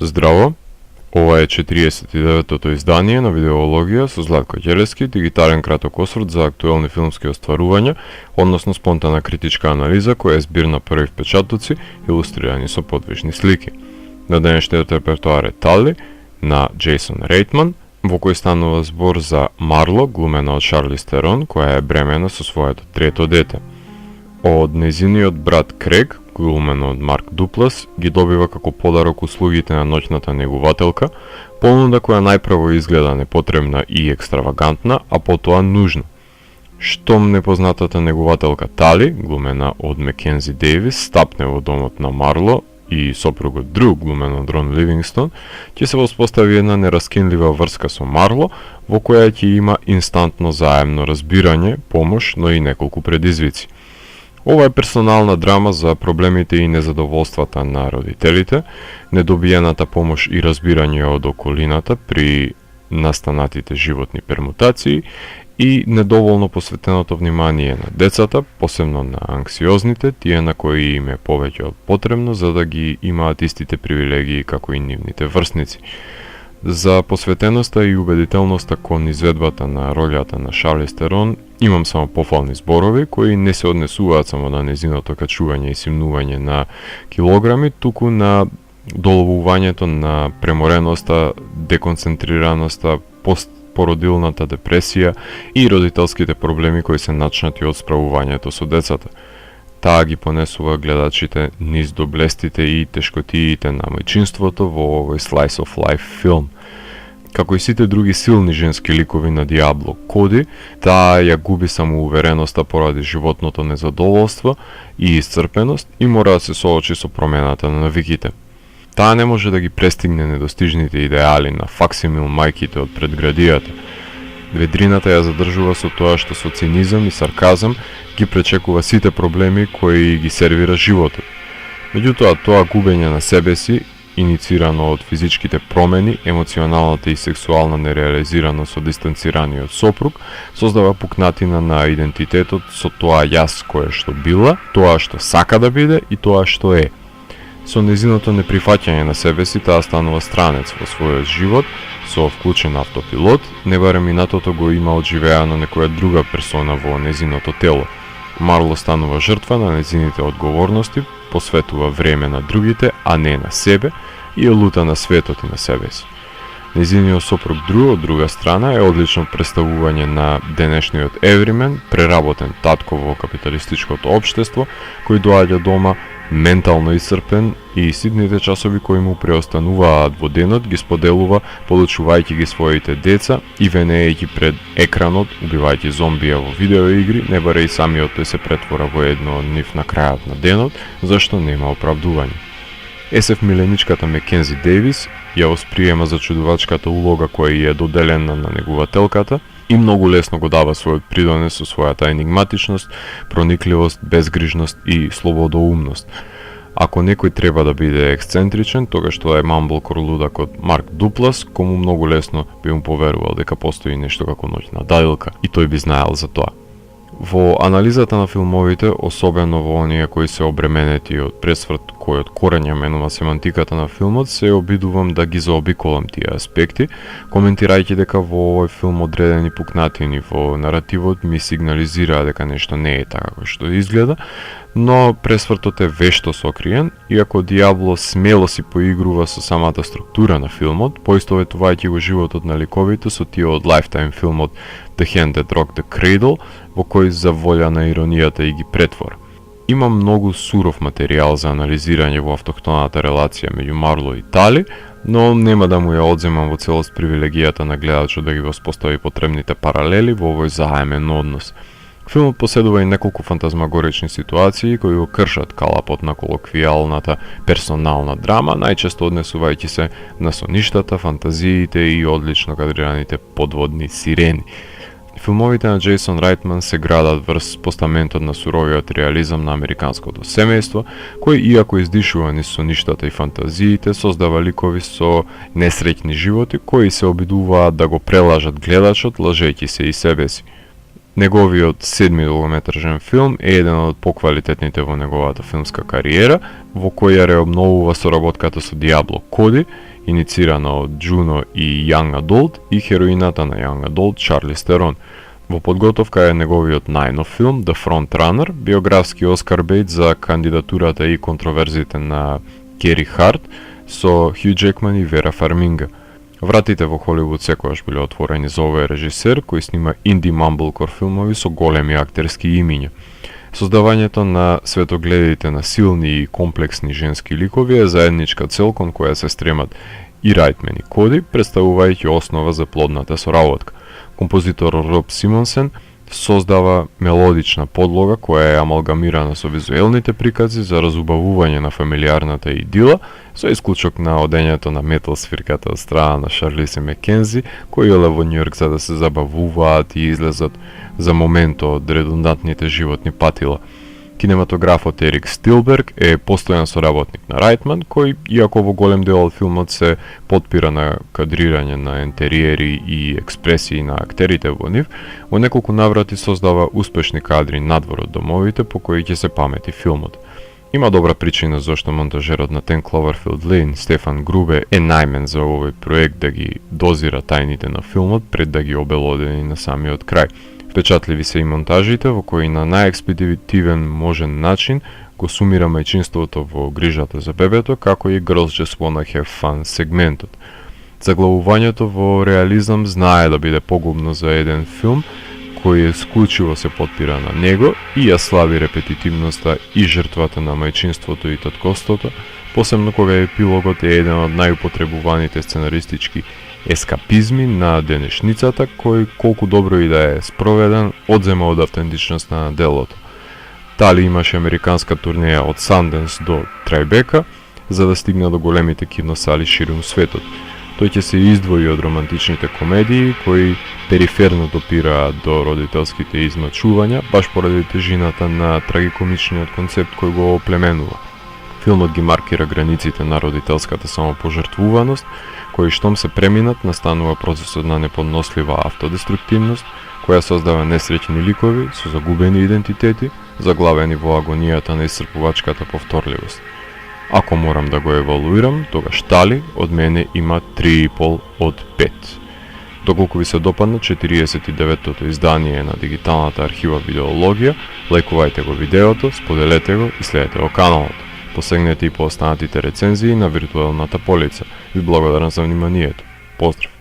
Здраво, ова е 49-тото издание на Видеологија со Златко Ќелески, дигитален краток осврт за актуелни филмски остварувања, односно спонтана критичка анализа која е збир на први впечатоци, илустрирани со подвижни слики. На денешниот репертоар е Тали на Джейсон Рейтман, во кој станува збор за Марло, глумена од Шарлиз Терон, која е бремена со своето трето дете. Од нејзиниот брат Крег, глумен од Марк Дуплас, ги добива како подарок услугите на ноќната негувателка, понуда која најпрво изгледа непотребна и екстравагантна, а потоа нужна. Штом непознатата негувателка Тали, глумена од Маккензи Дейвис, стапне во домот на Марло и сопругот Дру, глумен од Рон Ливингстон, ќе се воспостави една нераскинлива врска со Марло, во која ќе има инстантно заемно разбирање, помош, но и неколку предизвици. Ова е персонална драма за проблемите и незадоволствата на родителите, недобиената помош и разбирање од околината при настанатите животни пермутации и недоволно посветеното внимание на децата, посебно на анксиозните, тие на кои им е повеќе од потребно за да ги имаат истите привилегии како и нивните врсници. За посветеноста и убедителноста кон изведбата на ролјата на Шарлиз Терон имам само пофални зборови кои не се однесуваат само на незиното качување и симнување на килограми, туку на доловувањето на премореноста, деконцентрираноста, постпородилната депресија и родителските проблеми кои се начнати од справувањето со децата. Таа ги понесува гледачите низ доблестите и тешкотиите на мајчинството во овој slice of life филм. Како и сите други силни женски ликови на Диабло Коди, таа ја губи самоувереноста поради животното незадоволство и исцрпеност и мора да се соочи со промената на навиките. Таа не може да ги престигне недостижните идеали на факсимил мајките од предградијата. Ведрината ја задржува со тоа што со цинизам и сарказам ги пречекува сите проблеми кои ги сервира животот. Меѓутоа, тоа губење на себе си, иницирано од физичките промени, емоционалната и сексуална нереализираност со дистанцираниот сопруг, создава пукнатина на идентитетот со тоа јас кое што била, тоа што сака да биде и тоа што е. Со незиното неприфаќање на себе си, таа станува странец во својот живот, со вклучен автопилот, не барем минатото го има одживеано некоја друга персона во незиното тело. Марло станува жртва на незините одговорности, посветува време на другите, а не на себе, и е лута на светот и на себе си. Незиниот сопруг Дру, од друга страна, е одлично представување на денешниот евримен, преработен татко во капиталистичкото општество, кој доаѓа дома ментално исцрпен и ситните часови кои му преостануваат во денот ги споделува, получувајќи ги своите деца и венеејќи пред екранот, убивајќи зомбија во видеоигри, не баре и самиот тој се претвора во едно од нив на крајот на денот, зашто нема оправдување. СФ миленичката Маккензи Дейвис ја восприема зачудувачката улога која ја е доделена на негувателката и многу лесно го дава својот придонес со својата енигматичност, проникливост, безгрижност и слободоумност. Ако некој треба да биде ексцентричен, тогаш тоа е мамблкор лудакот Марк Дуплас, кому многу лесно би му поверувал дека постои нешто како ноќна дадилка и тој би знаел за тоа. Во анализата на филмовите, особено во оние кои се обременети од пресврт кој од корење менува семантиката на филмот, се обидувам да ги заобиколам тие аспекти, коментирајќи дека во овој филм одредени пукнатини во наративот ми сигнализираа дека нешто не е така како што изгледа, но пресвртот е вешто сокриен, иако Диабло смело си поигрува со самата структура на филмот, поистоветувајќи го животот на ликовите со тие од Lifetime филмот The Hand That Rocked the Cradle, во кој за волја на иронијата и ги претвора. Има многу суров материјал за анализирање во автохтоната релација меѓу Марло и Тали, но нема да му ја одземам во целост привилегијата на гледачот да ги воспостави потребните паралели во овој заемен однос. Филмот поседува и неколку фантазмагорични ситуации кои го кршат калапот на колоквијалната персонална драма, најчесто однесувајќи се на соништата, фантазиите и одлично кадрираните подводни сирени. Филмовите на Джейсон Рейтман се градат врз постаментот на суровиот реализам на американското семејство, кој иако издишува низ соништата и фантазиите, создава ликови со несреќни животи кои се обидуваат да го прелажат гледачот, лажејќи се и себе си. Неговиот 7-ми долгометражен филм е еден од поквалитетните во неговата филмска кариера, во кој ја реобновува соработката со Диабло Коди, иницирана од Джуно и Young Adult и хероината на Young Adult Чарлиз Терон. Во подготовка е неговиот најнов филм The Front Runner, биографски Оскар бејт за кандидатурата и контроверзите на Кери Харт со Хју Джекман и Вера Фарминга. Вратите во Холивуд секогаш биле отворени за овој режисер кој снима инди мамблкор филмови со големи актерски имиња. Создавањето на светогледите на силни и комплексни женски ликови е заедничка цел кон која се стремат и Райтман и Коди, представувајќи основа за плодната соработка. Композитор Роб Симонсен создава мелодична подлога која е амалгамирана со визуелните прикази за разубавување на фамилиарната идила, со исклучок на одењето на метал свирката од страна на Шарлиз и Маккензи, кои еле во Њујорк за да се забавуваат и излезат за моментот од редундантните животни патила. Кинематографот Ерик Стилберг е постојан соработник на Райтман, кој, иако во голем дел од филмот се потпира на кадрирање на ентериери и експресии на актерите во нив, во неколку наврати создава успешни кадри надвор од домовите по кои ќе се памети филмот. Има добра причина зашто монтажерот на 10 Cloverfield Lane, Стефан Грубе, е најмен за овој проект да ги дозира тајните на филмот пред да ги обелодени на самиот крај. Впечатливи се и монтажите во кои на најекспедитивен можен начин го сумира мајчинството во грижата за бебето, како и Girls Just Wanna Have Fun сегментот. Заглавувањето во реализам знае да биде погубно за еден филм кој исклучиво се потпира на него и ја слави репетитивноста и жртвата на мајчинството и таткостото, посебно кога епилогот е еден од најупотребуваните сценаристички ескапизми на денешницата, кој колку добро и да е спроведен, одзема од автентичност на делото. Тали имаше американска турнеја од Санденс до Трајбека, за да стигне до големите киносали ширум светот. Тој ќе се издвои од романтичните комедии, кои периферно допираат до родителските измачувања, баш поради тежината на трагикомичниот концепт кој го оплеменува. Филмот ги маркира границите на родителската самопожртвуваност, кои штом се преминат настанува процесот на неподнослива автодеструктивност, која создава несреќни ликови со загубени идентитети, заглавени во агонијата на исцрпувачката повторливост. Ако морам да го евалуирам, тогаш Тали од мене има 3,5 од 5. Доколку ви се допадна 49-тото издание на дигиталната архива Видеологија, лајкувајте го видеото, споделете го и следете го каналот. Посегнете и по останатите рецензии на виртуелната полица. Ви благодарам за вниманието. Поздрав!